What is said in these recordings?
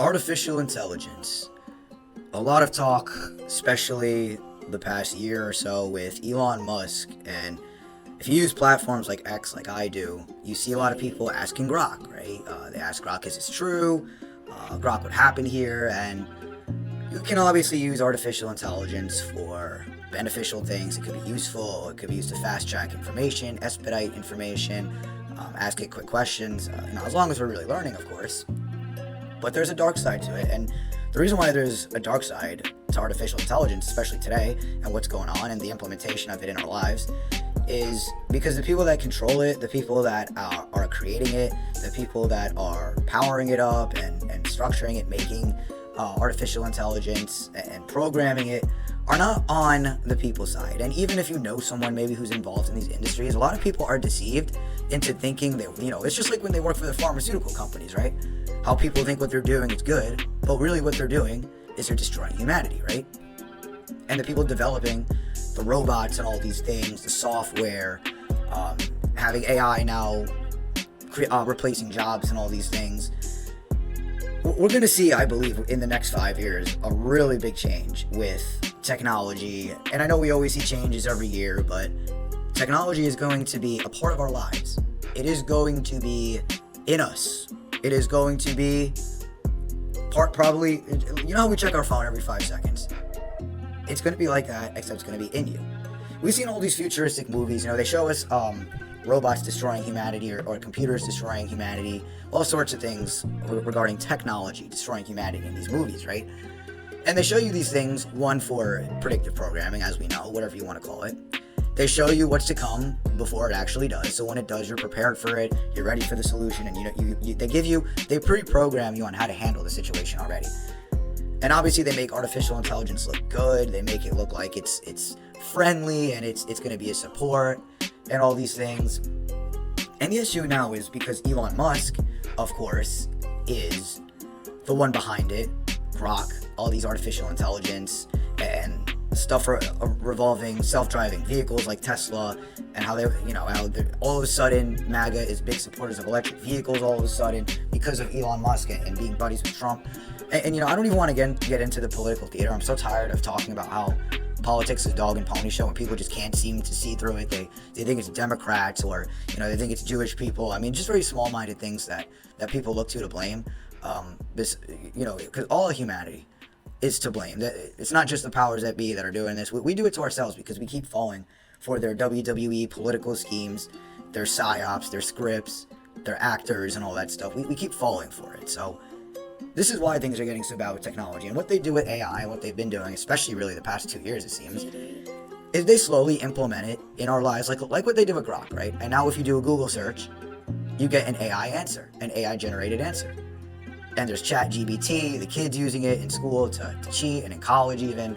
Artificial intelligence. A lot of talk, especially the past year or so with Elon Musk. And if you use platforms like X, like I do, you see a lot of people asking Grok, right? They ask Grok, is this true? Grok, what happened here? And you can obviously use artificial intelligence for beneficial things. It could be useful. It could be used to fast track information, expedite information, ask it quick questions, as long as we're really learning, of course. But there's a dark side to it, and the reason why there's a dark side to artificial intelligence, especially today, and what's going on and the implementation of it in our lives, is because the people that control it, the people that are creating it, the people that are powering it up and structuring it, making artificial intelligence and programming it, are not on the people's side. And even if you know someone maybe who's involved in these industries, a lot of people are deceived into thinking that, it's just like when they work for the pharmaceutical companies, right? How people think what they're doing is good, but really what they're doing is they're destroying humanity, right? And the people developing the robots and all these things, the software, having AI now replacing jobs and all these things, we're going to see, I believe, in the next 5 years, a really big change with technology. And I know we always see changes every year, but technology is going to be a part of our lives. It is going to be in us. It is going to be probably, how we check our phone every 5 seconds? It's going to be like that, except it's going to be in you. We've seen all these futuristic movies, they show us robots destroying humanity or computers destroying humanity, all sorts of things regarding technology destroying humanity in these movies, right? And they show you these things, one for predictive programming, as we know, whatever you want to call it. They show you what's to come before it actually does. So when it does, you're prepared for it, you're ready for the solution, and they pre-program you on how to handle the situation already. And obviously they make artificial intelligence look good. They make it look like it's friendly and it's going to be a support and all these things. And the issue now is because Elon Musk, of course, is the one behind it. Grok, all these artificial intelligence and stuff revolving self-driving vehicles like Tesla, and how all of a sudden MAGA is big supporters of electric vehicles all of a sudden because of Elon Musk and being buddies with Trump. And I don't even want to get into the political theater. I'm so tired of talking about how politics is a dog and pony show and people just can't seem to see through it. They think it's Democrats or they think it's Jewish people. I mean, just very small-minded things that people look to blame. Because all of humanity is to blame. It's not just the powers that be that are doing this. We do it to ourselves because we keep falling for their WWE political schemes, their psyops, their scripts, their actors, and all that stuff. We keep falling for it. So this is why things are getting so bad with technology. And what they do with AI, and what they've been doing, especially really the past 2 years, it seems, is they slowly implement it in our lives, like what they did with Grok, right? And now if you do a Google search, you get an AI answer, an AI-generated answer. And there's ChatGPT, the kids using it in school to cheat, and in college even.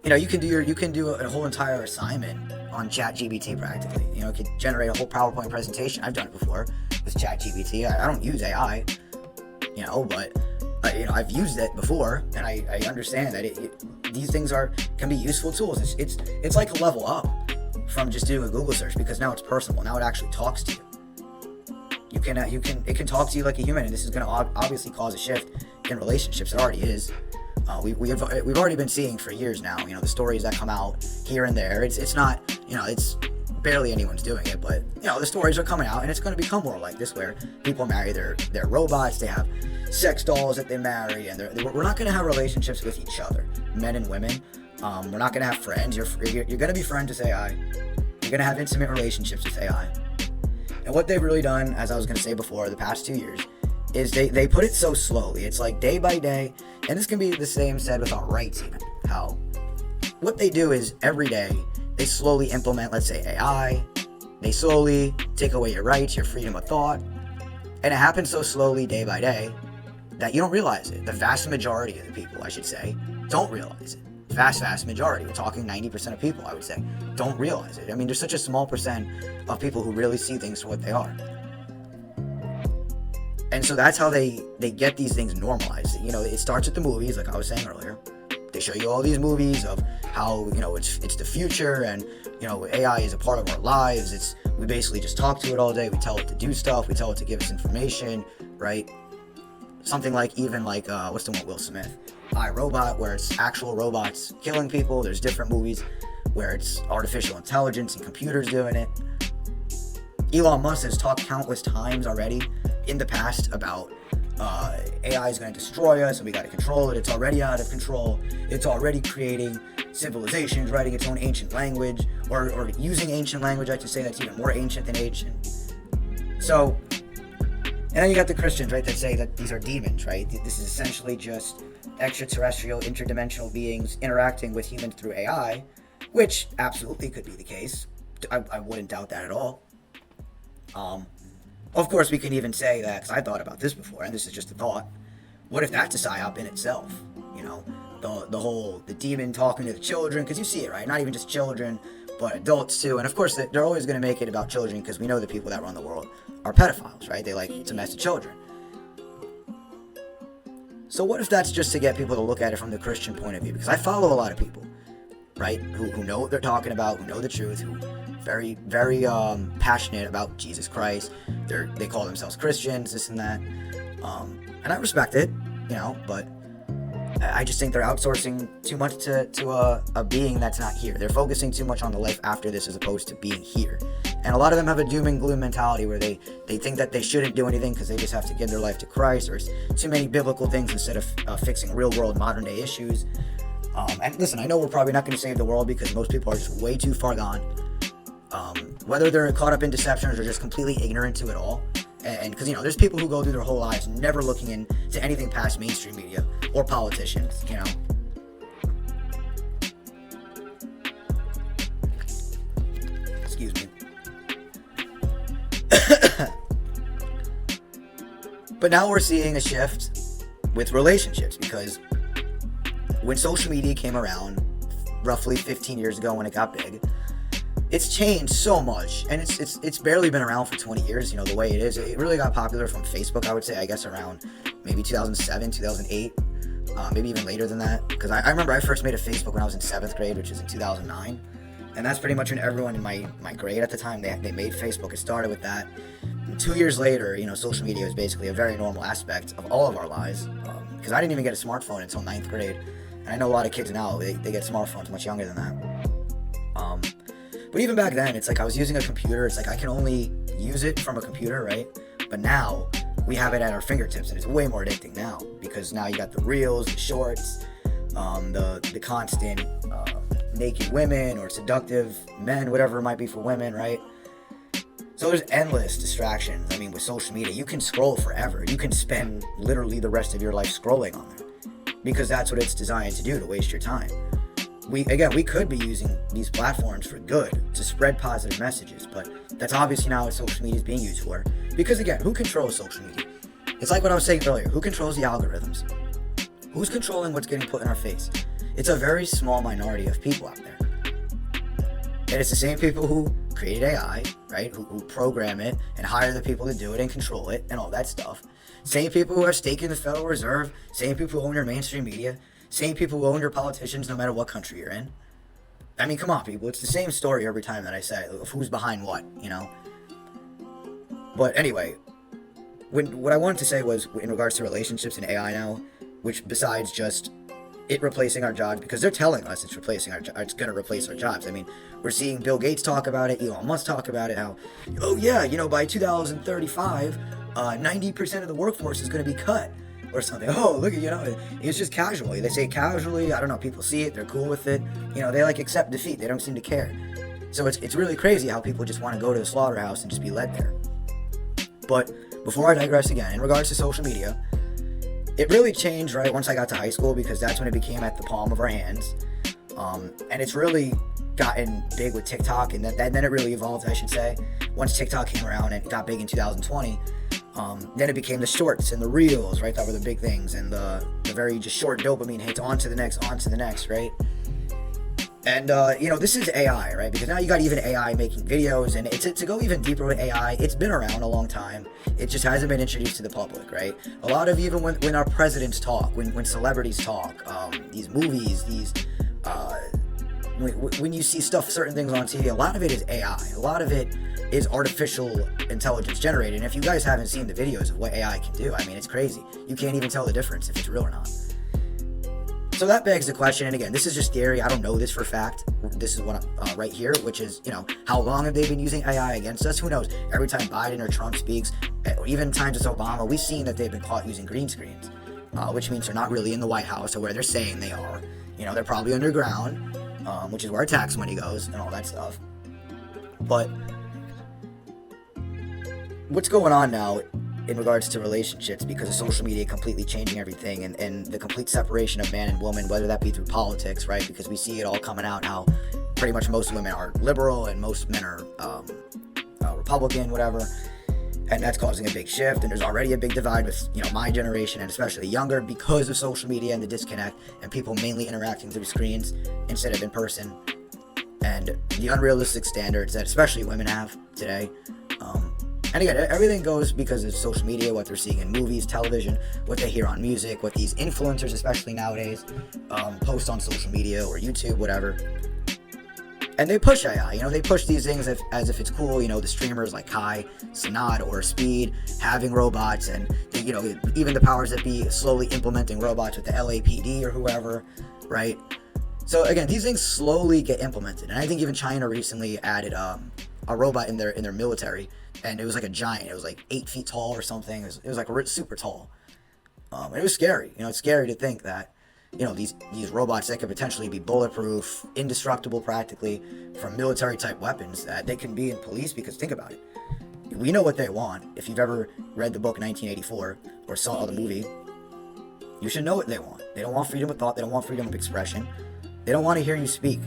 You can do a whole entire assignment on ChatGPT practically. It could generate a whole PowerPoint presentation. I've done it before with ChatGPT. I don't use AI, but I've used it before, and I understand that these things can be useful tools. It's like a level up from just doing a Google search, because now it's personal. Now it actually talks to you. It can talk to you like a human, and this is going to obviously cause a shift in relationships. It already is. We've already been seeing for years now. The stories that come out here and there. It's not. It's barely anyone's doing it, but the stories are coming out, and it's going to become more like this, where people marry their robots. They have sex dolls that they marry, and we're not going to have relationships with each other, men and women. We're not going to have friends. You're going to be friends with AI. You're going to have intimate relationships with AI. And what they've really done, as I was going to say before, the past 2 years, is they put it so slowly. It's like day by day, and this can be the same said with our rights even. How what they do is every day they slowly implement, let's say, AI. They slowly take away your rights, your freedom of thought, and it happens so slowly day by day that you don't realize it. The vast majority of the people, I should say, don't realize it. Vast majority, we're talking 90% of people, I would say, don't realize it. I mean, there's such a small percent of people who really see things for what they are. And so that's how they get these things normalized. It starts with the movies, like I was saying earlier. They show you all these movies of how, it's the future, and, AI is a part of our lives. We basically just talk to it all day. We tell it to do stuff. We tell it to give us information, right? something like even like what's the one with Will Smith, I, Robot, where it's actual robots killing people. There's different movies where it's artificial intelligence and computers doing it. Elon Musk has talked countless times already in the past about AI is going to destroy us and we got to control it. It's already out of control. It's already creating civilizations, writing its own ancient language, or using ancient language, I should say, that's even more ancient than ancient. So, and then you got the Christians, right, that say that these are demons, right? This is essentially just extraterrestrial, interdimensional beings interacting with humans through AI, which absolutely could be the case. I wouldn't doubt that at all. Of course, we can even say that, because I thought about this before, and this is just a thought, what if that's a psyop in itself? You know, the demon talking to the children, because you see it, right? Not even just children, but adults too. And of course, they're always going to make it about children, because we know the people that run the world are pedophiles, right? They like to mess with children. So what if that's just to get people to look at it from the Christian point of view? Because I follow a lot of people, right, who know what they're talking about, who know the truth, who very, very passionate about Jesus Christ. They call themselves Christians, this and that. And I respect it, you know, but I just think they're outsourcing too much to a being that's not here. They're focusing too much on the life after this as opposed to being here. And a lot of them have a doom and gloom mentality where they think that they shouldn't do anything because they just have to give their life to Christ, or too many biblical things instead of fixing real world modern day issues. And listen, I know we're probably not going to save the world because most people are just way too far gone. Whether they're caught up in deception or just completely ignorant to it all. And because, you know, there's people who go through their whole lives never looking into anything past mainstream media or politicians, you know. Excuse me. But now we're seeing a shift with relationships, because when social media came around roughly 15 years ago when it got big, it's changed so much, and it's barely been around for 20 years, you know, the way it is. It really got popular from Facebook, I would say, I guess around maybe 2007, 2008, maybe even later than that, because I remember I first made a Facebook when I was in 7th grade, which is in 2009, and that's pretty much when everyone in my grade at the time, they made Facebook. It started with that. And 2 years later, you know, social media was basically a very normal aspect of all of our lives, because I didn't even get a smartphone until 9th grade, and I know a lot of kids now, they get smartphones much younger than that. But even back then, it's like I was using a computer. It's like I can only use it from a computer, right? But now we have it at our fingertips, and it's way more addicting now, because now you got the reels, the shorts, the constant naked women or seductive men, whatever it might be for women, right? So there's endless distractions. I mean, with social media, you can scroll forever. You can spend literally the rest of your life scrolling on there, because that's what it's designed to do, to waste your time. We could be using these platforms for good, to spread positive messages, but that's obviously not what social media is being used for. Because again, who controls social media? It's like what I was saying earlier. Who controls the algorithms? Who's controlling what's getting put in our face? It's a very small minority of people out there. And it's the same people who created AI, right? Who program it and hire the people to do it and control it and all that stuff. Same people who are staking the Federal Reserve. Same people who own your mainstream media. Same people who own your politicians, no matter what country you're in. I mean, come on, people. It's the same story every time that I say of who's behind what, you know? But anyway, what I wanted to say was, in regards to relationships and AI now, which besides just it replacing our jobs, because they're telling us it's going to replace our jobs. I mean, we're seeing Bill Gates talk about it, Elon Musk talk about it, how, oh yeah, you know, by 2035, 90% of the workforce is going to be cut. Or something. Oh, look at, you know, it's just casually. They say casually. I don't know. People see it. They're cool with it. You know, they like accept defeat. They don't seem to care. So it's really crazy how people just want to go to the slaughterhouse and just be led there. But before I digress again, in regards to social media, it really changed right once I got to high school, because that's when it became at the palm of our hands. And it's really gotten big with TikTok, and then it really evolved, I should say. Once TikTok came around and it got big in 2020. Then it became the shorts and the reels, right? That were the big things, and the very just short dopamine hits, on to the next, right? And, you know, this is AI, right? Because now you got even AI making videos, and to go even deeper with AI, it's been around a long time. It just hasn't been introduced to the public, right? A lot of even when our presidents talk, when celebrities talk, these movies, when you see certain things on TV, a lot of it is AI. A lot of it is artificial intelligence generated. And if you guys haven't seen the videos of what AI can do, I mean, it's crazy. You can't even tell the difference if it's real or not. So that begs the question, and again, this is just theory. I don't know this for a fact. This is what I'm right here, which is, how long have they been using AI against us? Who knows? Every time Biden or Trump speaks, even times it's Obama, we've seen that they've been caught using green screens, which means they're not really in the White House or where they're saying they are. They're probably underground, which is where our tax money goes and all that stuff. But what's going on now in regards to relationships, because of social media completely changing everything, and the complete separation of man and woman, whether that be through politics, right? Because we see it all coming out now. Pretty much most women are liberal and most men are Republican, whatever. And that's causing a big shift. And there's already a big divide with, my generation and especially younger, because of social media and the disconnect and people mainly interacting through screens instead of in person. And the unrealistic standards that especially women have today. And again, everything goes because of social media, what they're seeing in movies, television, what they hear on music, what these influencers, especially nowadays, post on social media or YouTube, whatever. And they push AI, they push these things as if it's cool, the streamers like Kai, Sanad, or Speed, having robots, and, even the powers that be slowly implementing robots with the LAPD or whoever, right? So again, these things slowly get implemented. And I think even China recently added a robot in their military, and it was like a giant. It was like 8 feet tall or something. It was like super tall. And it was scary. It's scary to think that, these robots that could potentially be bulletproof, indestructible practically, from military type weapons, that they can be in police. Because think about it. We know what they want. If you've ever read the book 1984 or saw the movie, you should know what they want. They don't want freedom of thought. They don't want freedom of expression. They don't want to hear you speak.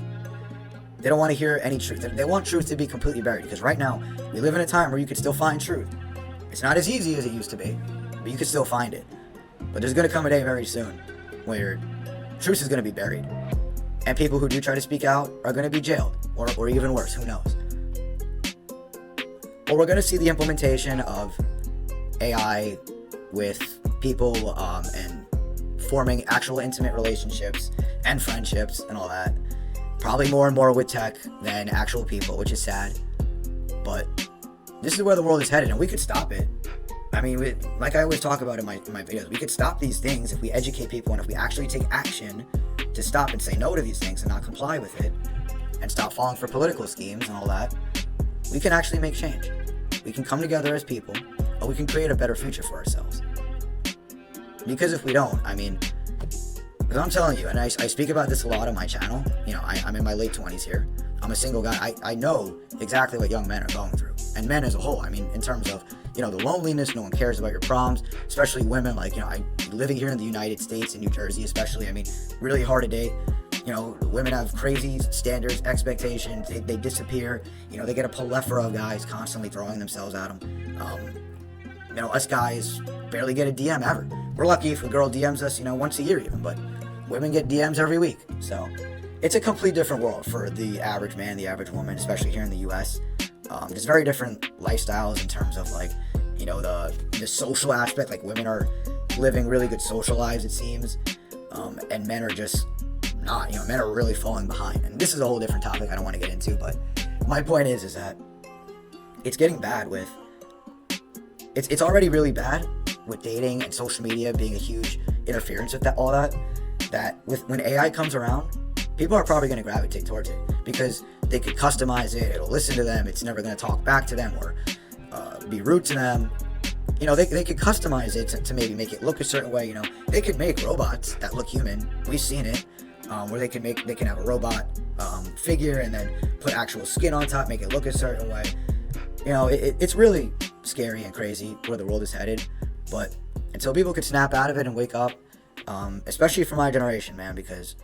They don't want to hear any truth. They want truth to be completely buried, because right now, we live in a time where you can still find truth. It's not as easy as it used to be, but you can still find it. But there's going to come a day very soon where truth is going to be buried. And people who do try to speak out are going to be jailed, or even worse, who knows. Or we're going to see the implementation of AI with people and forming actual intimate relationships and friendships and all that. Probably more and more with tech than actual people, which is sad. But this is where the world is headed, and we could stop it. I mean, like I always talk about in my videos, we could stop these things if we educate people, and if we actually take action to stop and say no to these things and not comply with it, and stop falling for political schemes and all that. We can actually make change. We can come together as people, or we can create a better future for ourselves. Because if we don't, because I'm telling you, and I speak about this a lot on my channel, I'm in my late 20s here. I'm a single guy. I know exactly what young men are going through, and men as a whole. In terms of, the loneliness, no one cares about your problems, especially women. Living here in the United States, in New Jersey especially, really hard to date. Women have crazy standards, expectations, they disappear. They get a plethora of guys constantly throwing themselves at them. Us guys barely get a DM ever. We're lucky if a girl DMs us, once a year even, but women get DMs every week. So it's a complete different world for the average man, the average woman, especially here in the US. There's very different lifestyles in terms of the social aspect. Like, women are living really good social lives, it seems, and men are just not. Men are really falling behind. And this is a whole different topic I don't want to get into, but my point is that it's getting bad with. It's already really bad with dating and social media being a huge interference with all that. That when AI comes around, people are probably going to gravitate towards it because they could customize it. It'll listen to them. It's never going to talk back to them or be rude to them. They could customize it to maybe make it look a certain way. They could make robots that look human. We've seen it, where they can have a robot figure and then put actual skin on top, make it look a certain way. It's really scary and crazy where the world is headed. But until people could snap out of it and wake up, especially for my generation, man, because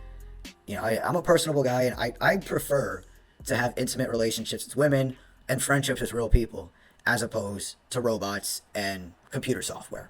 I'm a personable guy, and I prefer to have intimate relationships with women and friendships with real people, as opposed to robots and computer software.